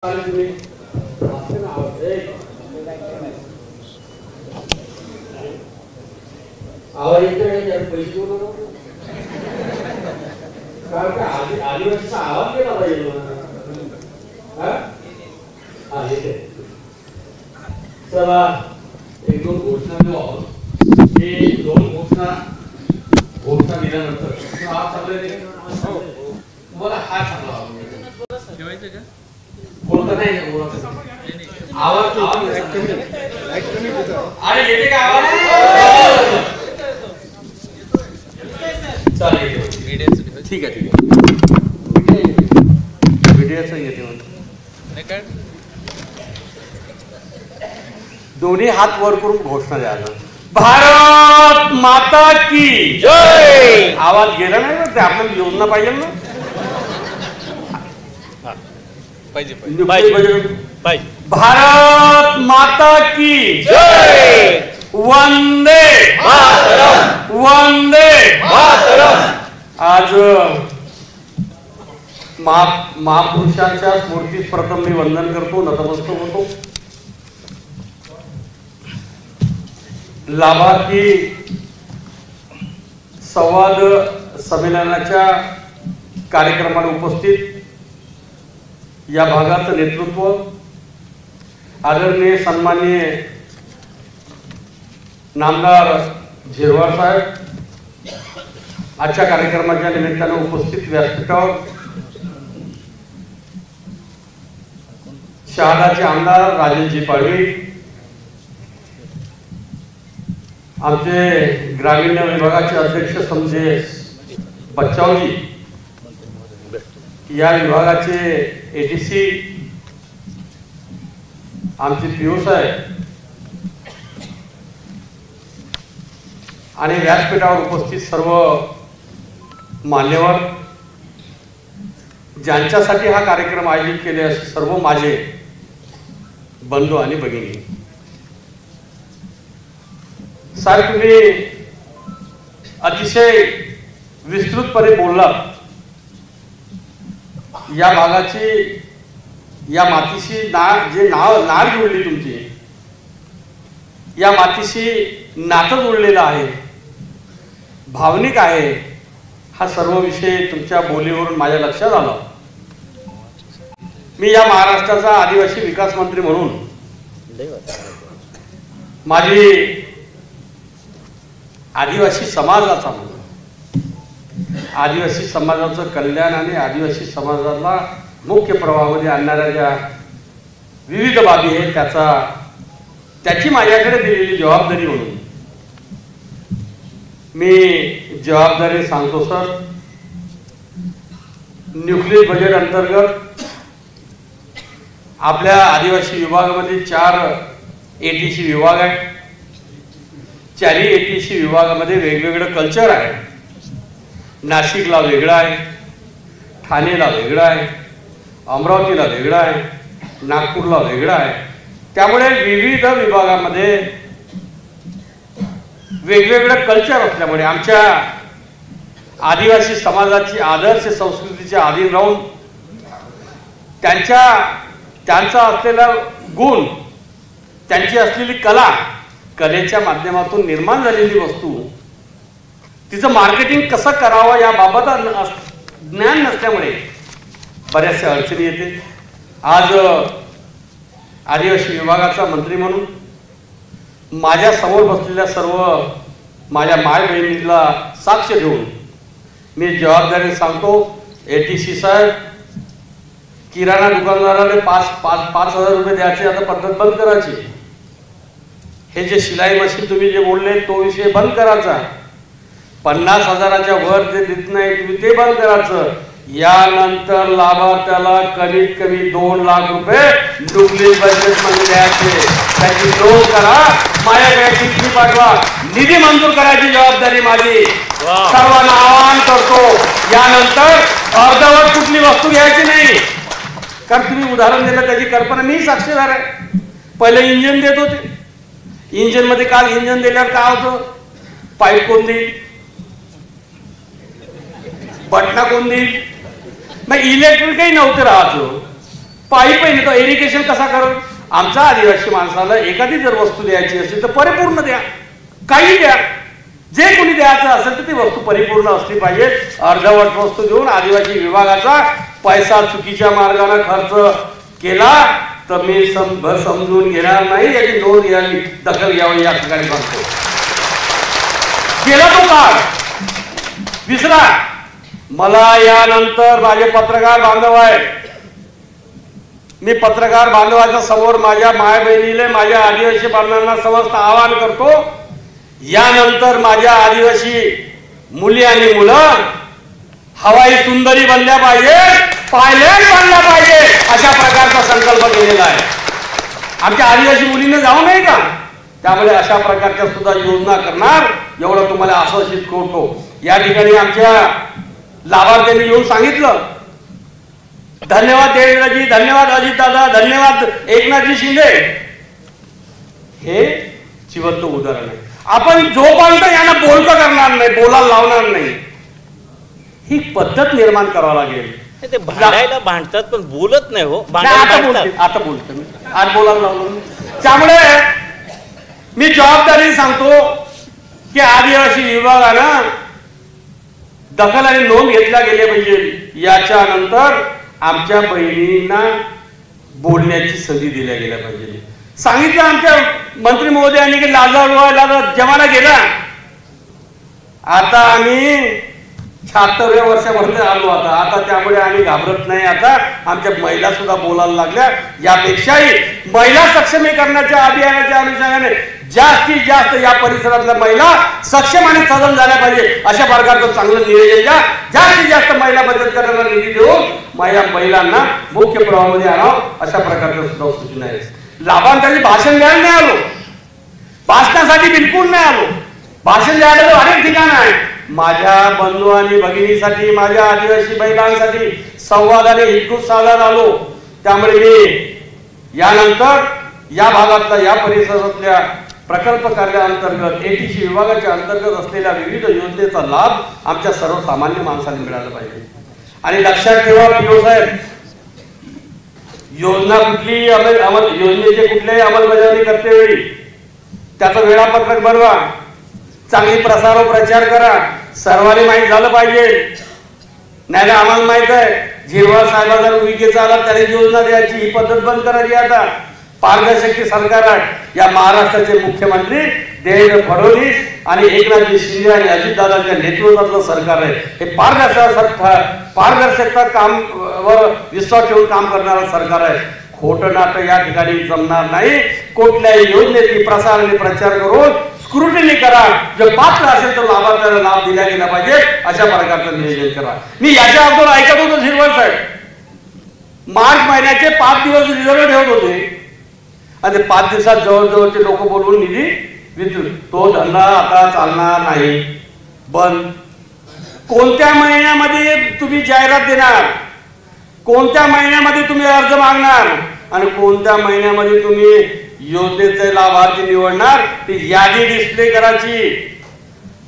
आवाज येतोय पैसे देऊ नका कारण का आदिवासीचा आवाज केला पाहिजे हा येते चला एक दोन घोषणा देऊ आपण हे दोन घोषणा दिल्यानंतर हा चांगले तुम्हाला हा चांगला ठेवायचं का बोलता नाही आवाज अरे येते का आवाज चालेल ठीक आहे व्हिडिओचं येते म्हणतो दोन्ही हात वर करून घोषणा द्यायला भारत माता की जय आवाज गेला नाही ना ते आपल्याला योजना पाहिजे ना पाहिजे भारत माता की जय वंदे मातरम वंदे मातरम आज महापुरुषांच्या स्मृतीस प्रथम मी वंदन करतो नतमस्तक होतो लाभार्थी संवाद संमेलनाच्या कार्यक्रमाला उपस्थित या भागाचं नेतृत्व आदरणीय सन्माननीय नामदार झिरवाळ साहेब आजच्या कार्यक्रमाच्या निमित्तानं उपस्थित व्यासपीठावर शहादाचे आमदार राजेशजी पाडवी आमचे ग्रामीण विभागाचे अध्यक्ष संजय बच्चावजी या विभागाचे एडीसी आमचे पीओ साहेब आणि व्यासपीठावर उपस्थित सर्व मान्यवर ज्यांच्यासाठी हा कार्यक्रम आयोजित केले असे सर्व माझे बंधू आणि भगिनी साहेब तुम्ही अतिशय विस्तृतपणे बोललात या भागाची या मातीशी नाळ जोडली तुमची या मातीशी नातं जोडलेलं आहे भावनिक आहे हा सर्व विषय तुमच्या बोलीवरून माझ्या लक्षात आला मी या महाराष्ट्राचा आदिवासी विकास मंत्री म्हणून माझी आदिवासी समाजाचा म्हणून आदिवासी समाजाचं कल्याण आणि आदिवासी समाजाला मुख्य प्रवाहामध्ये आणणाऱ्या ज्या विविध बाबी आहेत त्याची माझ्याकडे दिलेली जबाबदारी म्हणून मी जबाबदारी सांगतो सर न्यूक्लियर बजेट अंतर्गत आपल्या आदिवासी विभागामध्ये 4 एटीसी विभाग आहेत 4 एटीसी विभागामध्ये वेगवेगळं कल्चर आहे नाशिकला वेगळा आहे ठाणेला वेगळा आहे अमरावतीला वेगळा आहे नागपूरला वेगळा आहे त्यामुळे विविध विभागामध्ये वेगवेगळं कल्चर असल्यामुळे आमच्या आदिवासी समाजाची आदर्श संस्कृतीच्या अधीन राहून त्यांचा असलेला गुण त्यांची असलेली कलेच्या माध्यमातून निर्माण झालेली वस्तू तिचं मार्केटिंग कसं करावं याबाबत ज्ञान नसल्यामुळे बऱ्याचशा अडचणी येते आज आदिवासी विभागाचा मंत्री म्हणून माझ्या समोर बसलेल्या सर्व माझ्या माय बहिणीला साक्ष देऊन मी जबाबदारी सांगतो एटीसी साहेब किराणा दुकानदाराने 5,000 रुपये द्यायचे आता पद्धत बंद करायची हे जे शिलाई मशीन तुम्ही जे बोलले तो विषय बंद करायचा 50,000च्या वर जे देत नाही तुम्ही ते बंद करायचं यानंतर लाभार्थ्याला कमीत कमी 2 लाख रुपये न्यूक्लियर बजेट मध्ये द्यायचे त्याची नोंद करा माझ्याकडे चिठ्ठी पाठवा निधी मंजूर करायची जबाबदारी माझी सर्वांना आवाहन करतो यानंतर अर्धवट कुठली वस्तू घ्यायची नाही कारण तुम्ही उदाहरण दिलं त्याची कल्पना मी साक्षीदार आहे पहिले इंजिन देत होते इंजिन मध्ये काल इंजिन दिल्यावर काय होतं पाईप कोण देईल बटना कोण देईल मग इलेक्ट्रिकही नव्हतं राहतो पाईप आहे तो इरिगेशन कसा करू? आमच्या आदिवासी माणसाला एखादी जर वस्तू द्यायची असेल तर परिपूर्ण द्या, काही द्या, जे कोणी द्यायचं असेल तर ती वस्तू परिपूर्ण असली पाहिजे. अर्धवट वस्तू देऊन आदिवासी विभागाचा पैसा चुकीच्या मार्गाने खर्च केला तर मी समजून घेणार नाही, याची नोंद घ्यावी, दखल घ्यावी या ठिकाणी सांगतो. गेला तो काळ विसरा. मला यानंतर माझे पत्रकार बांधव आहेत, मी पत्रकार बांधवाच्या समोर माझ्या माय बहिणीले, माझ्या आदिवासी बांधवांना समस्त आवाहन करतो, यानंतर माझ्या आदिवासी मुली आणि मुलं हवाई सुंदरी बनल्या पाहिजे, पायलट बनल्या पाहिजे, अशा प्रकारचा संकल्प केलेला आहे. आमच्या आदिवासी मुलींना जाऊ नये का? त्यामुळे अशा प्रकारच्या सुद्धा योजना करणार, एवढं तुम्हाला आश्वासित करतो. या ठिकाणी आमच्या लाभार्थ्यांनी येऊन सांगितलं. धन्यवाद देवेंद्रजी, धन्यवाद अजितदादा, धन्यवाद एकनाथजी शिंदे. हे जिवंत उदाहरण आहे. आपण जोपर्यंत यांना बोलकं करणार नाही, बोलायला लावणार नाही, ही पद्धत निर्माण करावं लागेल. ते भांडायला भांडतात पण बोलत नाही हो. आता बोलतो मी, आज बोलायला लावलं. त्यामुळे मी जबाबदारी सांगतो की आदिवासी विभागानं दखल आणि नोंद घेतल्या गेल्या पाहिजे. याच्यानंतर आमच्या बहिणींना बोलण्याची संधी दिल्या गेल्या पाहिजे. सांगितलं आमच्या मंत्री महोदयांनी की लाजा जमाना गेला, आता आम्ही 76व्या वर्षापर्यंत आलो. आता त्यामुळे आम्ही घाबरत नाही. आता आमच्या महिला सुद्धा बोलायला लागल्या. यापेक्षाही महिला सक्षमीकरणाच्या अभियानाच्या अनुषंगाने जास्तीत जास्त या परिसरातल्या महिला सक्षम आणि सदन झाल्या पाहिजे, अशा प्रकारचं चांगलं नियोजन द्या. जास्तीत जास्त महिला बचत करण्याला निधी देऊन महिलांना मुख्य प्रवाहामध्ये आणावं, अशा प्रकारच्या सुद्धा सूचना आहेत. लाभार्थ्यांनी भाषण द्यायला नाही आलो, भाषणासाठी बिलकुल नाही आलो. भाषण द्यायला तर अनेक ठिकाण आहे. माझ्या बंधू आणि भगिनीसाठी, माझ्या आदिवासी महिलांसाठी संवादाने हितगुज साधत आलो. त्यामुळे मी यानंतर या भागातल्या, या परिसरातल्या प्रकल्प कार्याअंतर्गत एटीसी विभागाच्या अंतर्गत असलेल्या विविध योजनेचा लाभ आमच्या सर्वसामान्य माणसाला मिळाला पाहिजे. आणि लक्षात ठेवा पीओ साहेब, योजना कुठली योजनेचे कुठल्याही अंमलबजावणी करते वेळी त्याचं वेळापत्रक बनवा, चांगली प्रसार व प्रचार करा, सर्वांनी माहीत झालं पाहिजे. नाही आम्हाला माहित आहे झिरवाळ साहेबांचा विकेचा आला त्याने योजना द्यायची, ही पद्धत बंद करायची. आता पारदर्शक सरकार आहे. या महाराष्ट्राचे मुख्यमंत्री देवेंद्र फडणवीस आणि एकनाथजी शिंदे आणि अजितदादांच्या नेतृत्वातलं सरकार आहे. हे पारदर्शकता काम वर विश्वास ठेवून काम करणारं सरकार आहे. खोटं नाटक या ठिकाणी जमणार नाही. कुठल्याही योजनेची प्रसार आणि प्रचार करून स्क्रुटिनी करा. जर पात्र असेल तर लाभार्थ्याला लाभ दिला गेला पाहिजे, अशा प्रकारचं नियोजन करा. मी याच्या अगोदर ऐकत होतो झिरवळ साहेब मार्च महिन्याचे 5 दिवस रिझर्व ठेवत होते आणि 5 दिवसात जवळजवळचे लोक बोलवून निधी विचारू. तो धंदा आता चालणार नाही, बंद. कोणत्या महिन्यामध्ये तुम्ही जाहिरात देणार, कोणत्या महिन्यामध्ये तुम्ही अर्ज मागणार आणि कोणत्या महिन्यामध्ये तुम्ही योजनेचे लाभार्थी निवडणार, ती यादी डिस्प्ले करायची,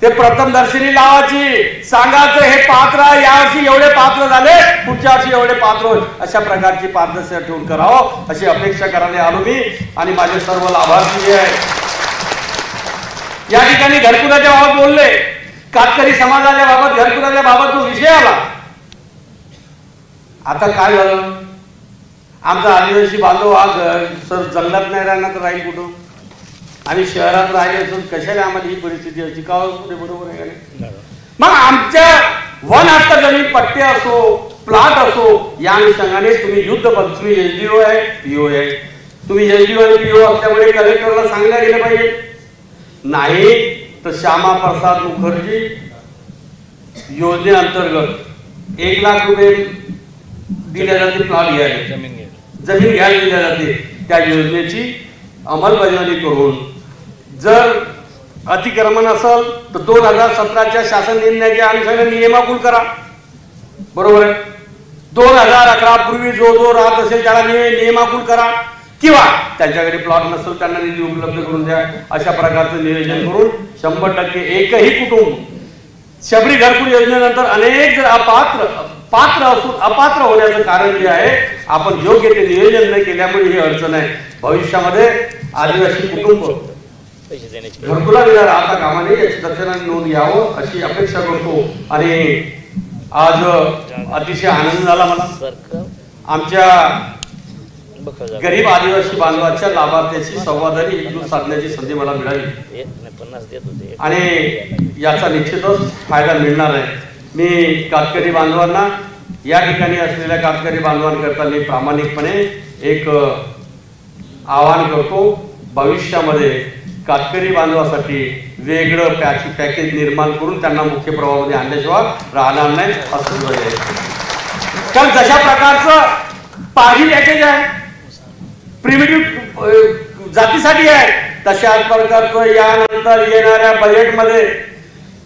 ते प्रथमदर्शनी लावायची, सांगायचं हे पात्र यावर्षी एवढे पात्र झाले, पुढच्या वर्षी एवढे पात्र होईल, अशा प्रकारची पारदर्शकता ठेवून करावं अशी अपेक्षा करायला आलो मी आणि माझे सर्व लाभार्थी जे आहेत. या ठिकाणी घरकुलाच्या बाबत बोलले, कातकरी समाजाच्या बाबत घरकुलाच्या बाबत तो विषय आला. आता काय झालं, आमचा आदिवासी बांधव हा जंगलात नाही राहणार तर राहील कुठं, आम्ही शहरात राहिले असून कशाला आम्हाला ही परिस्थिती होती का? बरोबर आहे का नाही? मग आमच्या वन हक्क जमीन पट्टे असो, प्लॉट असो, या अनुषंगाने तुम्ही युद्ध बंद, तुम्ही एसडीओ आहे, पीओ आहे, तुम्ही एसडीओ आणि पीओ असल्यामुळे कलेक्टरला सांगल्या गेलं पाहिजे. नाही तर श्यामा प्रसाद मुखर्जी योजनेअंतर्गत 1 लाख रुपये दिल्या जाते, प्लॉट घ्यायला, जमीन घ्यायला दिल्या जाते. त्या योजनेची अंमलबजावणी करून जर अतिक्रमण असेल तर 2017च्या शासन निर्णयाच्या अनुसार नियमाकुल करा. बरोबर आहे. 2011 पूर्वी जो राहत असेल त्याला नियमाकुल करा, किंवा त्यांच्याकडे प्लॉट नसेल त्यांना निधी उपलब्ध करून द्या. अशा प्रकारचं नियोजन करून 100% एकही कुटुंब शबरी घरकुल योजनेनंतर अनेक जर अपात्र पात्र असून अपात्र होण्याचं कारण जे आहे आपण योग्य ते नियोजन न केल्यामुळे ही अडचण आहे. भविष्यामध्ये आदिवासी कुटुंब पैसे देण्याची घरकुला दिला राहता कामा नये याची दक्षिणाने नोंद घ्यावं अशी अपेक्षा करतो. आणि आज अतिशय आनंद झाला मला सरकार आमच्या बघा गरीब आदिवासी बांधवाच्या लाभार्थ्याशी संवादाने एकजूट साधण्याची संधी मला मिळाली 50 देत होते आणि याचा निश्चितच फायदा मिळणार आहे. मी कातकरी बांधवांना या ठिकाणी असलेल्या कातकरी बांधवांकरता मी प्रामाणिकपणे एक आवाहन करतो. भविष्यामध्ये कातकरी बांधवासाठी वेगळं पॅकेज निर्माण करून त्यांना मुख्य प्रवाहामध्ये आणल्याशिवाय राहणार नाही असं आहे. कारण जशा प्रकारचं पारधी पॅकेज आहे प्रिमिटिव्ह जातीसाठी आहे तशाच प्रकारचं यानंतर येणाऱ्या बजेटमध्ये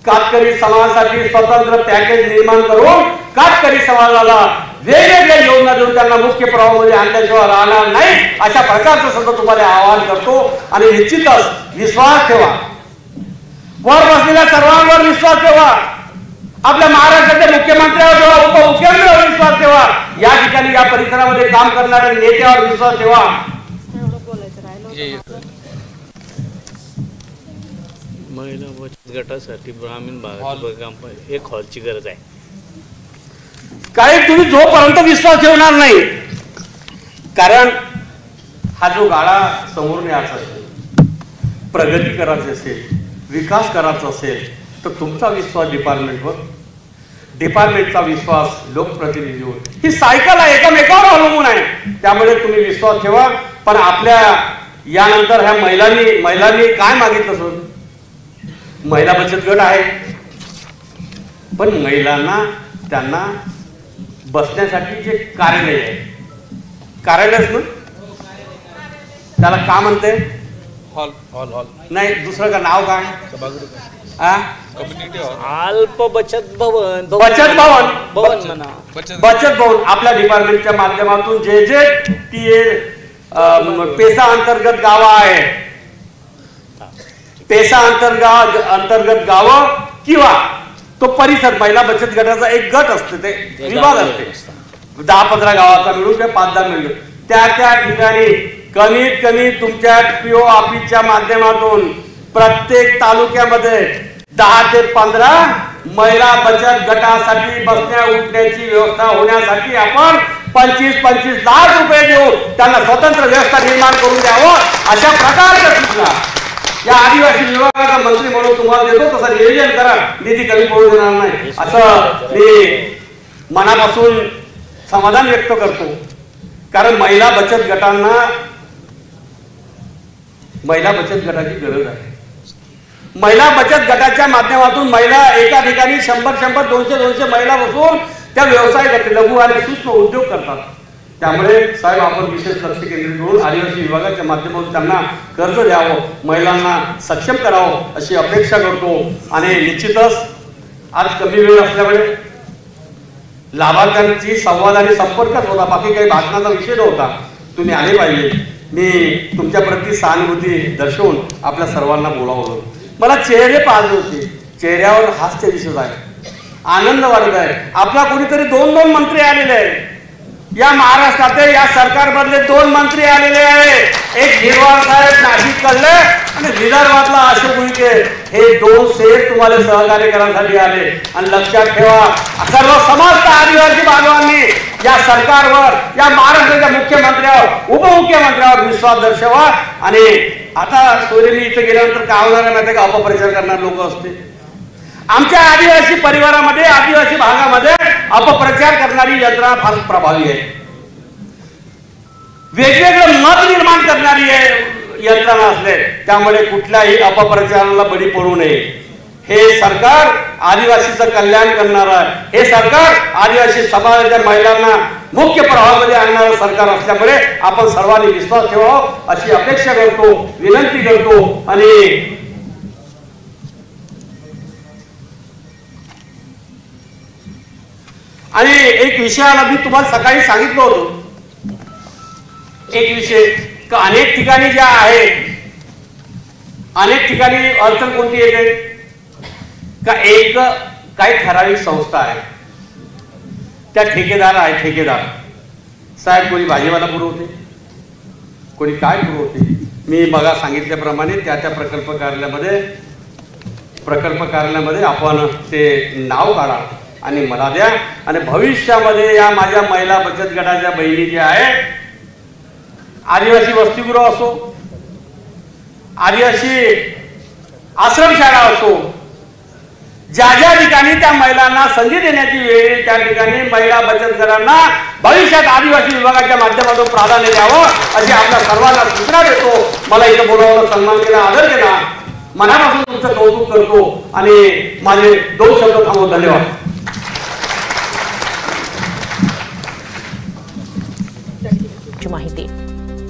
कातकरी समाजासाठी स्वतंत्र पॅकेज निर्माण करून कातकरी समाजाला वेगवेगळ्या योजना देऊन त्यांना मुख्य प्रवाहामध्ये आणल्याशिवाय राहणार नाही अशा प्रकारचं सुद्धा तुम्हाला आवाहन करतो. आणि निश्चितच विश्वास ठेवा, वर बसलेल्या सर्वांवर विश्वास ठेवा, आपल्या महाराष्ट्राच्या मुख्यमंत्र्यावर ठेवा, उपमुख्यमंत्र्यावर विश्वास ठेवा, या ठिकाणी या परिसरामध्ये काम करणाऱ्या नेत्यावर विश्वास ठेवा. महिला बचत गटासाठी ग्रामीण भागात एक हॉलची गरज आहे. काही तुम्ही जोपर्यंत विश्वास ठेवणार नाही, कारण हा जो गाडा समोर न्यायचा असेल, प्रगती करायची असेल, विकास करायचा असेल तर तुमचा विश्वास डिपार्टमेंटवर, डिपार्टमेंटचा विश्वास लोकप्रतिनिधीवर, ही सायकल आहे, एकामेकावर अवलंबून आहे. त्यामुळे तुम्ही विश्वास ठेवा. पण आपल्या यानंतर ह्या महिलांनी काय मागितलं असेल? महिला बचत गट आहे, पण महिलांना त्यांना बसण्यासाठी जे कार्यालय आहे, कार्यालयच ना त्याला का म्हणते? हॉल हॉल हॉल नाही, दुसरं का नाव काय? कम्युनिटी हॉल, अल्प बचत भवन, बचत भवन, भवन म्हणा, बचत भवन. आपल्या डिपार्टमेंटच्या माध्यमातून जे पेसा अंतर्गत गावं आहे, पेसा अंतर्गत गावं किंवा तो परिसर, महिला बचत गटाचा एक गट असते, ते विभाग असते, 10-15 गावाचा मिळून किंवा 5-10 मिळून त्या ठिकाणी कमीत कमी तुमच्या पीओ ऑफिसच्या माध्यमातून प्रत्येक तालुक्यामध्ये 10 ते 15 महिला बचत गटासाठी बसण्या उठण्याची व्यवस्था होण्यासाठी आपण 25-25 लाख रुपये देऊन त्यांना स्वतंत्र व्यवस्था निर्माण करून द्यावं अशा प्रकारच्या सूचना या आदिवासी विभागाचा मंत्री म्हणून तुम्हाला देतो. तसं नियोजन करा, निधी कमी पडू देणार नाही असं मी मनापासून समाधान व्यक्त करतो. कारण महिला बचत गटाची गरज आहे. महिला बचत गटाच्या माध्यमातून महिला एका ठिकाणी 100-100, 200-200 महिला बसून त्या व्यवसाय करतात, लघु आणि सूक्ष्म उद्योग करतात. त्यामुळे साहेब आपण विशेष लक्ष केंद्रित करून आदिवासी विभागाच्या माध्यमातून त्यांना कर्ज द्यावं, महिलांना सक्षम करावं अशी अपेक्षा करतो. आणि निश्चितच आज कमी वेळ असल्यामुळे लाभार्थ्यांची संवाद आणि संपर्कच होता, बाकी काही भाषणाचा विषय नव्हता. तुम्ही आले पाहिजे. मी तुमच्या प्रती सहानुभूती दर्शवून आपल्या सर्वांना बोलावलं. मला चेहरे पाहत होते, चेहऱ्यावर हास्य दिसत आहे, आनंद वाटत आहे. आपला कोणीतरी 2 मंत्री आलेले आहेत या महाराष्ट्रात, या सरकारमधले 2 मंत्री आलेले आहेत. एक हिरवाळ साहेब नाशिक कडले आणि विदर्भातला अशोक उईके, हे 2 शेर तुम्हाला सहकार्य करण्यासाठी आले. आणि लक्षात ठेवा, सर्व समस्त आदिवासी बांधवांनी या सरकारवर, या महाराष्ट्राच्या मुख्यमंत्र्यावर, उपमुख्यमंत्र्यावर विश्वास दर्शवा. आणि आता सोयरेली इथे गेल्यानंतर काय होणार माहिती का? अपप्रचार करणारे लोक असते. आमच्या आदिवासी परिवारामध्ये, आदिवासी भागामध्ये अपप्रचार करणारी यंत्रणा फार प्रभावी आहे. वेगवेगळं मत निर्माण करणारी यंत्रणा असते. त्यामुळे कुठल्याही अपप्रचाराला बळी पडू नये. हे सरकार आदिवासीचं कल्याण करणार आहे. हे सरकार आदिवासी समाजाच्या महिलांना मुख्य प्रवाहामध्ये आणणारं सरकार असल्यामुळे आपण सर्वांनी विश्वास ठेवावा अशी अपेक्षा करतो, विनंती करतो. आणि एक विषयाला मी तुम्हाला सकाळी सांगितलं होतं, एक विषय का अनेक ठिकाणी ज्या आहेत, अनेक ठिकाणी अडचण कोणती येते का? एक काही ठराविक संस्था आहे, त्या ठेकेदार आहे ठेकेदार साहेब, कोणी भाजीवाला पुरवते, कोणी काय पुरवते. मी बघा सांगितल्याप्रमाणे त्या प्रकल्प कार्यालयामध्ये आपण ते नाव काढा आणि मला द्या. आणि भविष्यामध्ये या माझ्या महिला बचत गटाच्या बहिणी ज्या आहेत, आदिवासी वसतिगृह असो, आदिवासी आश्रमशाळा असो, ज्या ज्या ठिकाणी त्या महिलांना संधी देण्याची वेळ त्या ठिकाणी महिला बचत गटांना भविष्यात आदिवासी विभागाच्या माध्यमातून प्राधान्य द्यावं अशी आपल्या सर्वांना सूचना देतो. मला इथं बोलावलं, सन्मान केला, आदर केला, मनापासून तुमचं कौतुक करतो आणि माझे 2 शब्द थांबवतो. धन्यवाद.